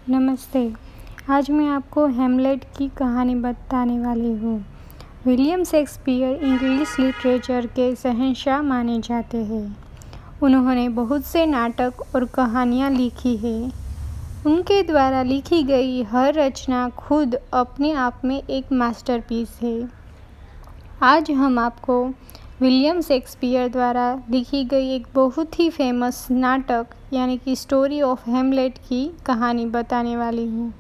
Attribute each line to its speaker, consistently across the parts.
Speaker 1: नमस्ते। आज मैं आपको हैमलेट की कहानी बताने वाली हूँ। विलियम शेक्सपियर इंग्लिश लिटरेचर के शहंशाह माने जाते हैं। उन्होंने बहुत से नाटक और कहानियाँ लिखी हैं। उनके द्वारा लिखी गई हर रचना खुद अपने आप में एक मास्टरपीस है। आज हम आपको विलियम शेक्सपियर द्वारा लिखी गई एक बहुत ही फेमस नाटक यानी कि स्टोरी ऑफ हैमलेट की कहानी बताने वाली हूँ।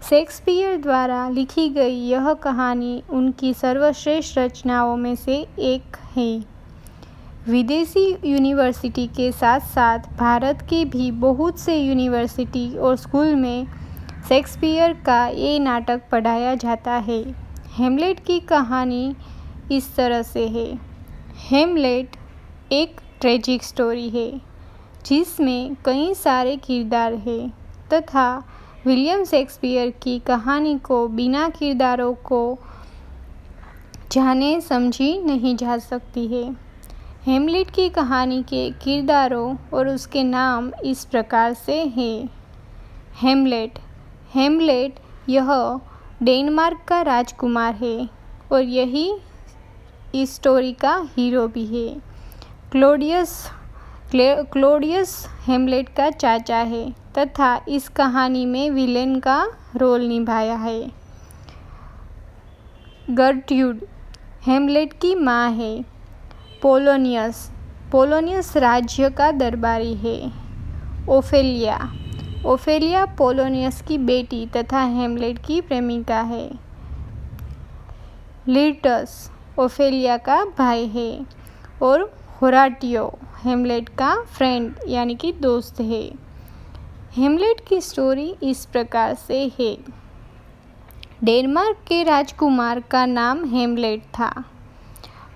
Speaker 1: शेक्सपियर द्वारा लिखी गई यह कहानी उनकी सर्वश्रेष्ठ रचनाओं में से एक है। विदेशी यूनिवर्सिटी के साथ साथ भारत के भी बहुत से यूनिवर्सिटी और स्कूल में शेक्सपियर का ये नाटक पढ़ाया जाता है। हैमलेट की कहानी इस तरह से है। हैमलेट एक ट्रेजिक स्टोरी है जिसमें कई सारे किरदार हैं तथा विलियम शेक्सपियर की कहानी को बिना किरदारों को जाने समझी नहीं जा सकती है। हैमलेट की कहानी के किरदारों और उसके नाम इस प्रकार से हैं। हैमलेट हैमलेट यह डेनमार्क का राजकुमार है और यही इस स्टोरी का हीरो भी है। क्लॉडियस हैमलेट का चाचा है तथा इस कहानी में विलेन का रोल निभाया है। गर्ट्यूड हैमलेट की माँ है। पोलोनियस राज्य का दरबारी है। ओफेलिया पोलोनियस की बेटी तथा हैमलेट की प्रेमिका है। लिटस ओफेलिया का भाई है और होराटियो हैमलेट का फ्रेंड यानी कि दोस्त है। हैमलेट की स्टोरी इस प्रकार से है। डेनमार्क के राजकुमार का नाम हैमलेट था।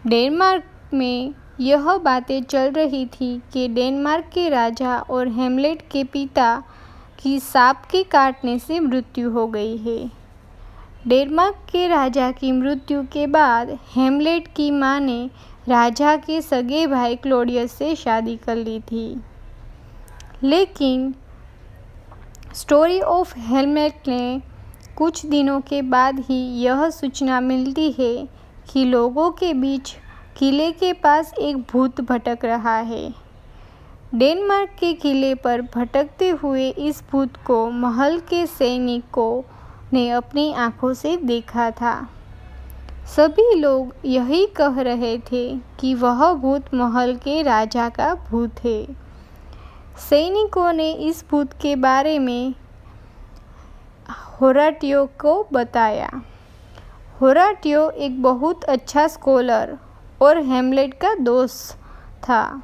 Speaker 1: डेनमार्क में यह बातें चल रही थी कि डेनमार्क के राजा और हैमलेट के पिता की सांप के काटने से मृत्यु हो गई है। डेनमार्क के राजा की मृत्यु के बाद हैमलेट की मां ने राजा के सगे भाई क्लॉडियस से शादी कर ली थी। लेकिन स्टोरी ऑफ हैमलेट ने कुछ दिनों के बाद ही यह सूचना मिलती है कि लोगों के बीच किले के पास एक भूत भटक रहा है। डेनमार्क के किले पर भटकते हुए इस भूत को महल के सैनिकों ने अपनी आंखों से देखा था। सभी लोग यही कह रहे थे कि वह भूत महल के राजा का भूत है। सैनिकों ने इस भूत के बारे में होराटियो को बताया। होराटियो एक बहुत अच्छा स्कॉलर और हैमलेट का दोस्त था।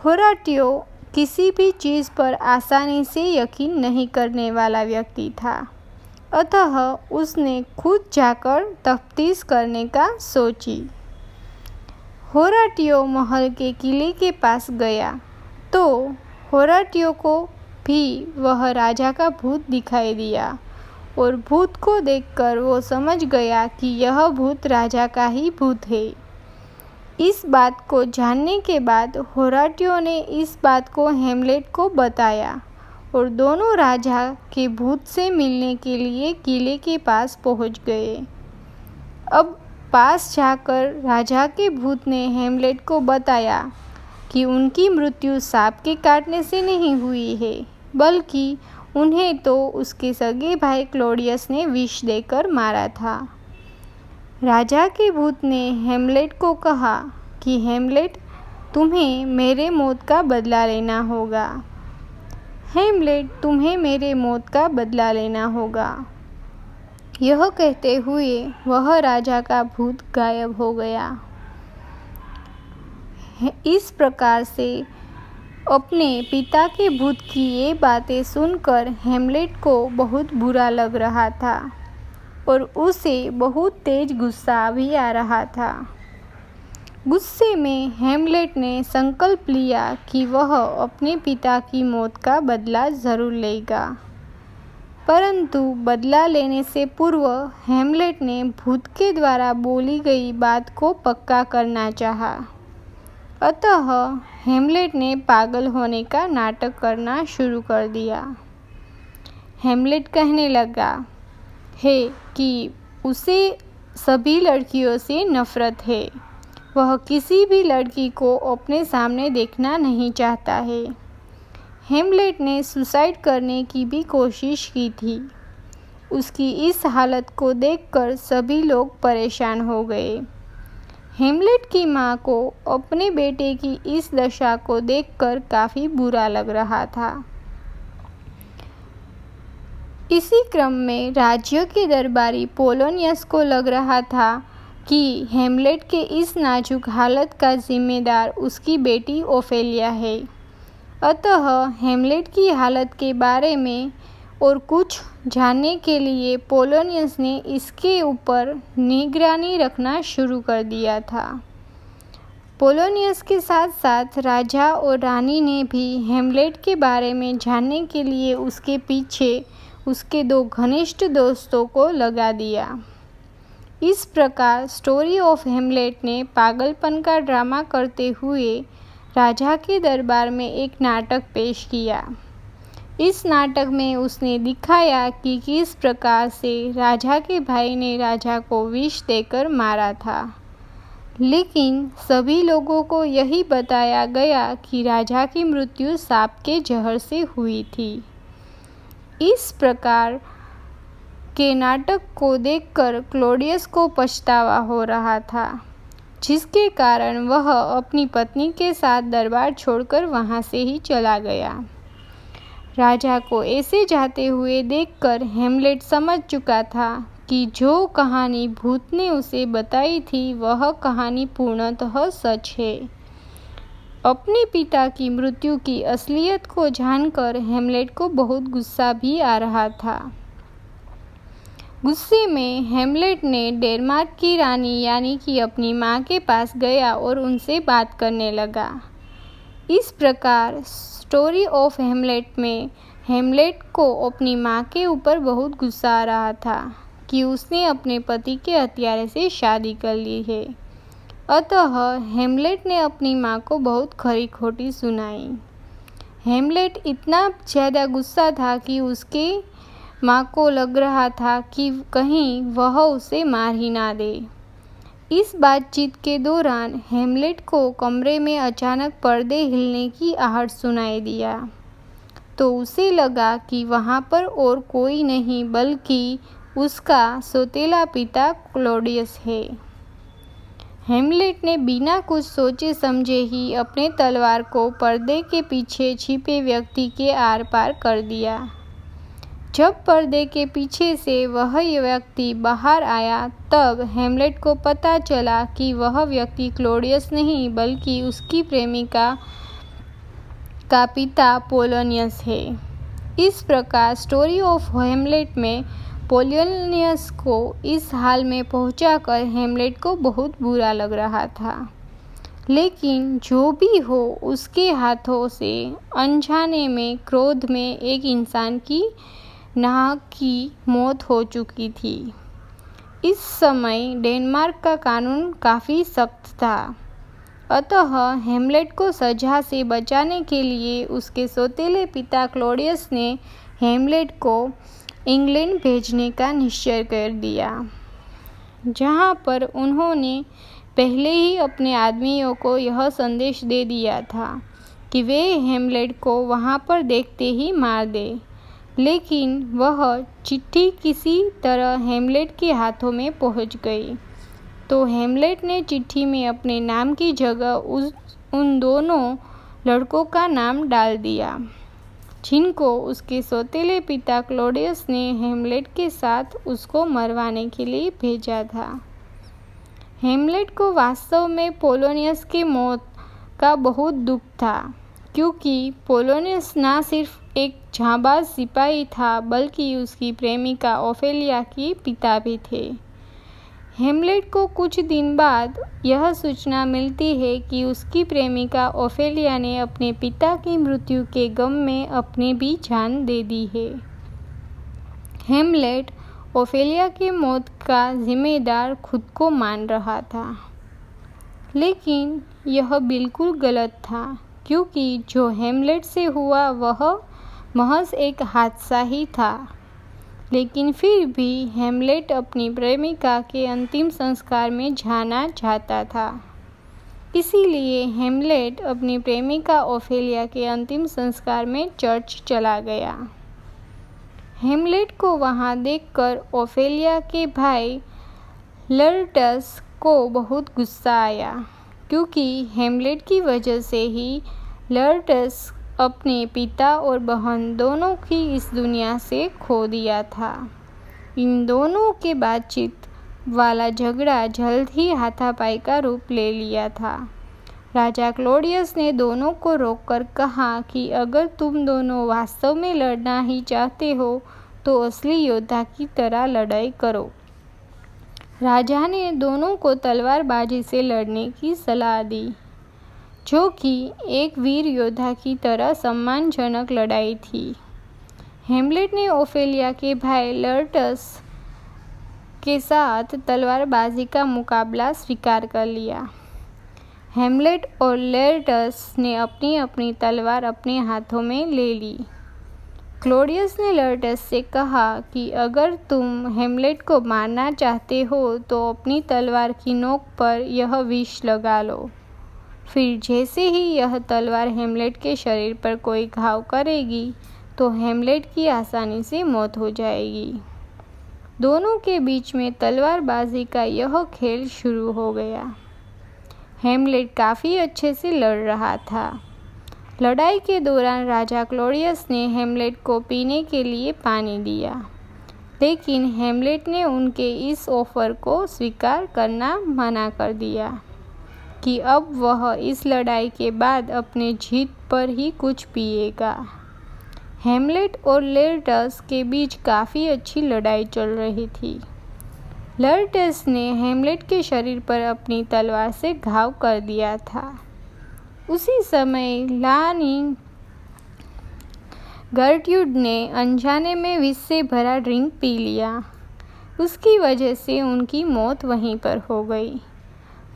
Speaker 1: होराटियो किसी भी चीज़ पर आसानी से यकीन नहीं करने वाला व्यक्ति था, अतः उसने खुद जाकर तफ्तीश करने का सोची। होराटियो महल के किले के पास गया तो होराटियो को भी वह राजा का भूत दिखाई दिया और भूत को देखकर वो समझ गया कि यह भूत राजा का ही भूत है। इस बात को जानने के बाद होराटियो ने इस बात को हैमलेट को बताया और दोनों राजा के भूत से मिलने के लिए किले के पास पहुंच गए। अब पास जाकर राजा के भूत ने हैमलेट को बताया कि उनकी मृत्यु सांप के काटने से नहीं हुई है, बल्कि उन्हें तो उसके सगे भाई क्लॉडियस ने विष देकर मारा था। राजा के भूत ने हैमलेट को कहा कि हैमलेट, तुम्हें मेरे मौत का बदला लेना होगा। हैमलेट, तुम्हें मेरे मौत का बदला लेना होगा। यह कहते हुए वह राजा का भूत गायब हो गया। इस प्रकार से अपने पिता के भूत की ये बातें सुनकर हैमलेट को बहुत बुरा लग रहा था और उसे बहुत तेज गुस्सा भी आ रहा था। गुस्से में हैमलेट ने संकल्प लिया कि वह अपने पिता की मौत का बदला ज़रूर लेगा। परंतु बदला लेने से पूर्व हैमलेट ने भूत के द्वारा बोली गई बात को पक्का करना चाहा। अतः हैमलेट ने पागल होने का नाटक करना शुरू कर दिया। हेमलेट कहने लगा है कि उसे सभी लड़कियों से नफरत है। वह किसी भी लड़की को अपने सामने देखना नहीं चाहता है। हेमलेट ने सुसाइड करने की भी कोशिश की थी। उसकी इस हालत को देखकर सभी लोग परेशान हो गए। हेमलेट की माँ को अपने बेटे की इस दशा को देखकर काफ़ी बुरा लग रहा था। इसी क्रम में राज्य के दरबारी पोलोनियस को लग रहा था कि हेमलेट के इस नाजुक हालत का जिम्मेदार उसकी बेटी ओफेलिया है। अतः हेमलेट की हालत के बारे में और कुछ जानने के लिए पोलोनियस ने इसके ऊपर निगरानी रखना शुरू कर दिया था। पोलोनियस के साथ साथ राजा और रानी ने भी हेमलेट के बारे में जानने के लिए उसके पीछे उसके 2 घनिष्ठ दोस्तों को लगा दिया। इस प्रकार स्टोरी ऑफ हेमलेट ने पागलपन का ड्रामा करते हुए राजा के दरबार में एक नाटक पेश किया। इस नाटक में उसने दिखाया कि किस प्रकार से राजा के भाई ने राजा को विष देकर मारा था, लेकिन सभी लोगों को यही बताया गया कि राजा की मृत्यु सांप के जहर से हुई थी। इस प्रकार के नाटक को देखकर क्लॉडियस को पछतावा हो रहा था, जिसके कारण वह अपनी पत्नी के साथ दरबार छोड़कर वहां से ही चला गया। राजा को ऐसे जाते हुए देखकर हेमलेट समझ चुका था कि जो कहानी भूत ने उसे बताई थी वह कहानी पूर्णतः सच है। अपने पिता की मृत्यु की असलियत को जानकर हेमलेट को बहुत गुस्सा भी आ रहा था। गुस्से में हेमलेट ने डेनमार्क की रानी यानी कि अपनी माँ के पास गया और उनसे बात करने लगा। इस प्रकार स्टोरी ऑफ हेमलेट में हेमलेट को अपनी माँ के ऊपर बहुत गुस्सा आ रहा था कि उसने अपने पति के हत्यारे से शादी कर ली है। अतः हेमलेट ने अपनी माँ को बहुत खरी खोटी सुनाई। हेमलेट इतना ज़्यादा गुस्सा था कि उसके माँ को लग रहा था कि कहीं वह उसे मार ही ना दे। इस बातचीत के दौरान हेमलेट को कमरे में अचानक पर्दे हिलने की आहट सुनाई दिया, तो उसे लगा कि वहाँ पर और कोई नहीं बल्कि उसका सौतेला पिता क्लॉडियस है। हेमलेट ने बिना कुछ सोचे समझे ही अपने तलवार को पर्दे के पीछे छिपे व्यक्ति के आर पार कर दिया। जब पर्दे के पीछे से वह व्यक्ति बाहर आया तब हेमलेट को पता चला कि वह व्यक्ति क्लॉडियस नहीं बल्कि उसकी प्रेमिका का पिता पोलोनियस है। इस प्रकार स्टोरी ऑफ हेमलेट में पोलोनियस को इस हाल में पहुंचाकर हेमलेट को बहुत बुरा लग रहा था। लेकिन जो भी हो, उसके हाथों से अनजाने में क्रोध में एक इंसान की नाहक की मौत हो चुकी थी। इस समय डेनमार्क का कानून काफ़ी सख्त था, अतः हेमलेट को सजा से बचाने के लिए उसके सौतेले पिता क्लॉडियस ने हेमलेट को इंग्लैंड भेजने का निश्चय कर दिया, जहां पर उन्होंने पहले ही अपने आदमियों को यह संदेश दे दिया था कि वे हेमलेट को वहां पर देखते ही मार दें। लेकिन वह चिट्ठी किसी तरह हेमलेट के हाथों में पहुंच गई, तो हेमलेट ने चिट्ठी में अपने नाम की जगह उन दोनों लड़कों का नाम डाल दिया, जिनको उसके सौतेले पिता क्लॉडियस ने हेमलेट के साथ उसको मरवाने के लिए भेजा था। हेमलेट को वास्तव में पोलोनियस की मौत का बहुत दुख था, क्योंकि पोलोनियस न सिर्फ एक जांबाज सिपाही था बल्कि उसकी प्रेमिका ओफेलिया के पिता भी थे। हेमलेट को कुछ दिन बाद यह सूचना मिलती है कि उसकी प्रेमिका ओफेलिया ने अपने पिता की मृत्यु के गम में अपनी भी जान दे दी है। हेमलेट ओफेलिया की मौत का जिम्मेदार खुद को मान रहा था, लेकिन यह बिल्कुल गलत था, क्योंकि जो हेमलेट से हुआ वह महज एक हादसा ही था। लेकिन फिर भी हेमलेट अपनी प्रेमिका के अंतिम संस्कार में जाना चाहता था। इसीलिए हेमलेट अपनी प्रेमिका ओफेलिया के अंतिम संस्कार में चर्च चला गया। हेमलेट को वहां देखकर ओफेलिया के भाई लर्टस को बहुत गुस्सा आया, क्योंकि हेमलेट की वजह से ही लर्टस अपने पिता और बहन दोनों की इस दुनिया से खो दिया था। इन दोनों के बातचीत वाला झगड़ा जल्द ही हाथापाई का रूप ले लिया था। राजा क्लॉडियस ने दोनों को रोककर कहा कि अगर तुम दोनों वास्तव में लड़ना ही चाहते हो तो असली योद्धा की तरह लड़ाई करो। राजा ने दोनों को तलवारबाजी से लड़ने की सलाह दी, जो कि एक वीर योद्धा की तरह सम्मानजनक लड़ाई थी। हेमलेट ने ओफेलिया के भाई लर्टस के साथ तलवारबाजी का मुकाबला स्वीकार कर लिया। हेमलेट और लर्टस ने अपनी अपनी तलवार अपने हाथों में ले ली। क्लॉडियस ने लर्टस से कहा कि अगर तुम हेमलेट को मारना चाहते हो तो अपनी तलवार की नोक पर यह विष लगा लो। फिर जैसे ही यह तलवार हेमलेट के शरीर पर कोई घाव करेगी तो हेमलेट की आसानी से मौत हो जाएगी। दोनों के बीच में तलवारबाजी का यह खेल शुरू हो गया। हेमलेट काफ़ी अच्छे से लड़ रहा था। लड़ाई के दौरान राजा क्लॉडियस ने हेमलेट को पीने के लिए पानी दिया, लेकिन हेमलेट ने उनके इस ऑफर को स्वीकार करना मना कर दिया कि अब वह इस लड़ाई के बाद अपने जीत पर ही कुछ पिएगा। हेमलेट और लर्टस के बीच काफ़ी अच्छी लड़ाई चल रही थी। लर्टस ने हेमलेट के शरीर पर अपनी तलवार से घाव कर दिया था। उसी समय रानी गर्ट्यूड ने अनजाने में विष से भरा ड्रिंक पी लिया। उसकी वजह से उनकी मौत वहीं पर हो गई।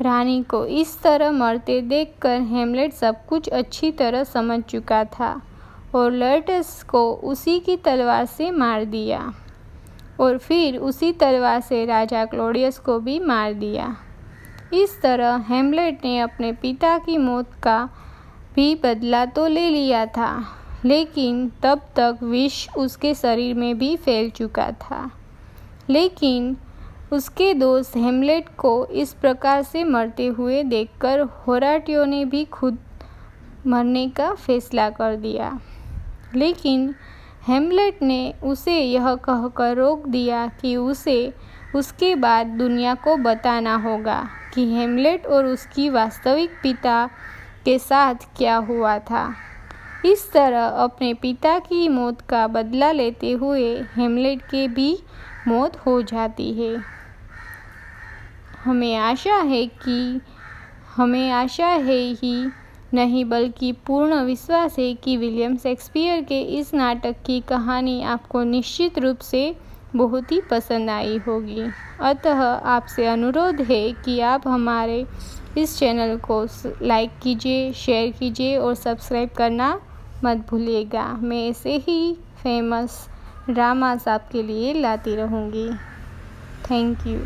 Speaker 1: रानी को इस तरह मरते देखकर हेमलेट सब कुछ अच्छी तरह समझ चुका था और लर्टस को उसी की तलवार से मार दिया और फिर उसी तलवार से राजा क्लॉडियस को भी मार दिया। इस तरह हेमलेट ने अपने पिता की मौत का भी बदला तो ले लिया था, लेकिन तब तक विष उसके शरीर में भी फैल चुका था। लेकिन उसके दोस्त हेमलेट को इस प्रकार से मरते हुए देखकर होराटियो ने भी खुद मरने का फैसला कर दिया, लेकिन हेमलेट ने उसे यह कहकर रोक दिया कि उसे उसके बाद दुनिया को बताना होगा कि हेमलेट और उसकी वास्तविक पिता के साथ क्या हुआ था। इस तरह अपने पिता की मौत का बदला लेते हुए हेमलेट की भी मौत हो जाती है। हमें आशा है ही नहीं बल्कि पूर्ण विश्वास है कि विलियम शेक्सपियर के इस नाटक की कहानी आपको निश्चित रूप से बहुत ही पसंद आई होगी। अतः आपसे अनुरोध है कि आप हमारे इस चैनल को लाइक कीजिए, शेयर कीजिए और सब्सक्राइब करना मत भूलिएगा। मैं ऐसे ही फेमस ड्रामास आपके लिए लाती रहूँगी। Thank you.